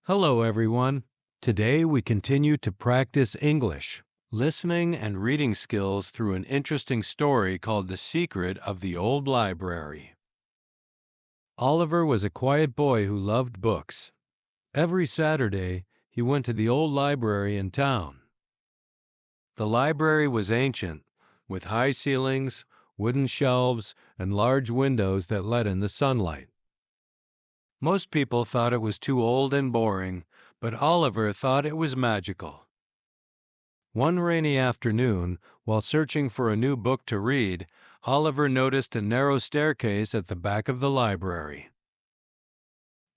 Hello, everyone. Today we continue to practice English, listening and reading skills through an interesting story called The Secret of the Old Library. Oliver was a quiet boy who loved books. Every Saturday, he went to the old library in town. The library was ancient, with high ceilings, wooden shelves, and large windows that let in the sunlight. Most people thought it was too old and boring, but Oliver thought it was magical. One rainy afternoon, while searching for a new book to read, Oliver noticed a narrow staircase at the back of the library.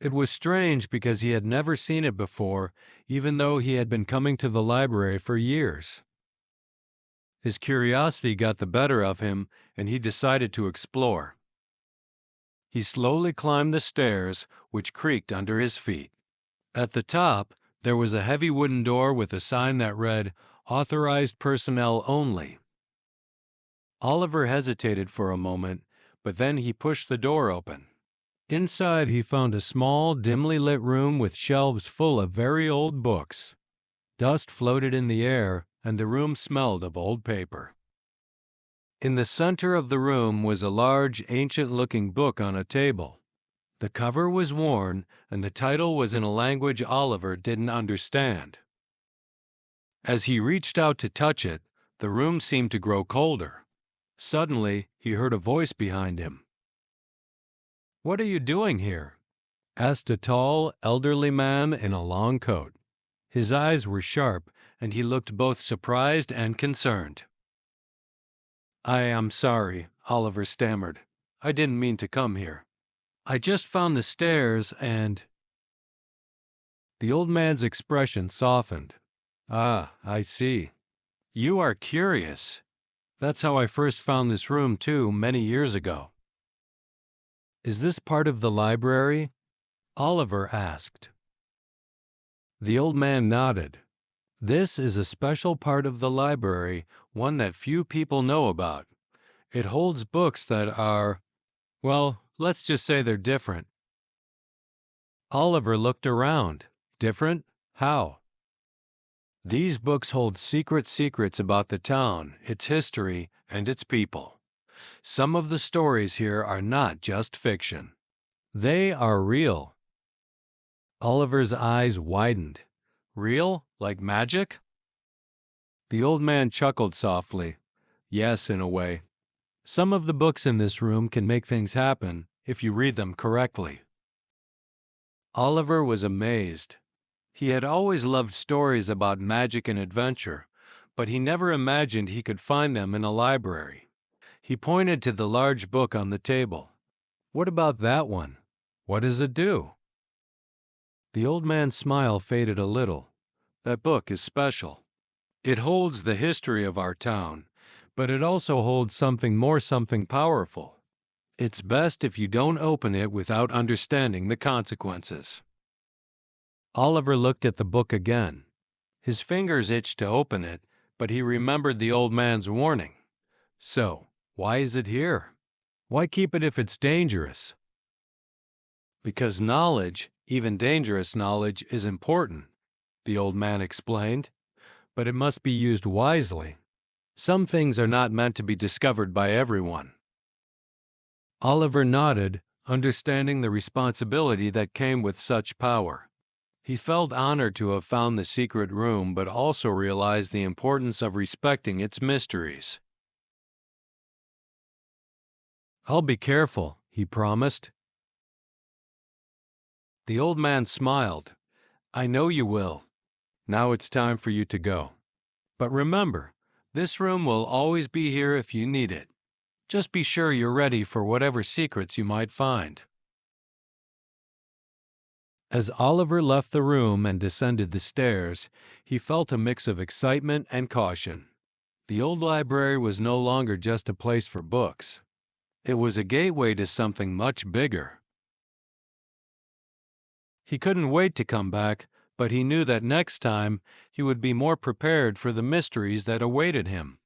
It was strange because he had never seen it before, even though he had been coming to the library for years. His curiosity got the better of him, and he decided to explore. He slowly climbed the stairs, which creaked under his feet. At the top, there was a heavy wooden door with a sign that read, "Authorized personnel only." Oliver hesitated for a moment, but then he pushed the door open. Inside, he found a small, dimly lit room with shelves full of very old books. Dust floated in the air, and the room smelled of old paper. In the center of the room was a large, ancient-looking book on a table. The cover was worn, and the title was in a language Oliver didn't understand. As he reached out to touch it, the room seemed to grow colder. Suddenly, he heard a voice behind him. "What are you doing here?" asked a tall, elderly man in a long coat. His eyes were sharp, and he looked both surprised and concerned. "I am sorry," Oliver stammered. "I didn't mean to come here. I just found the stairs and—" The old man's expression softened. "Ah, I see. You are curious. That's how I first found this room, too, many years ago." "Is this part of the library?" Oliver asked. The old man nodded. "This is a special part of the library, one that few people know about. It holds books that are, well, let's just say they're different." Oliver looked around. Different? How? "These books hold secrets about the town, its history, and its people. Some of the stories here are not just fiction. They are real." Oliver's eyes widened. "Real? Like magic?" The old man chuckled softly. "Yes, in a way. Some of the books in this room can make things happen if you read them correctly." Oliver was amazed. He had always loved stories about magic and adventure, but he never imagined he could find them in a library. He pointed to the large book on the table. "What about that one? What does it do?" The old man's smile faded a little. "That book is special. It holds the history of our town, but it also holds something powerful. It's best if you don't open it without understanding the consequences." Oliver looked at the book again. His fingers itched to open it, but he remembered the old man's warning. So, why is it here? Why keep it if it's dangerous? "Because knowledge, even dangerous knowledge, is important," the old man explained. "But it must be used wisely. Some things are not meant to be discovered by everyone." Oliver nodded, understanding the responsibility that came with such power. He felt honored to have found the secret room, but also realized the importance of respecting its mysteries. "I'll be careful," he promised. The old man smiled. "I know you will. Now it's time for you to go. But remember, this room will always be here if you need it. Just be sure you're ready for whatever secrets you might find." As Oliver left the room and descended the stairs, he felt a mix of excitement and caution. The old library was no longer just a place for books. It was a gateway to something much bigger. He couldn't wait to come back, but he knew that next time he would be more prepared for the mysteries that awaited him.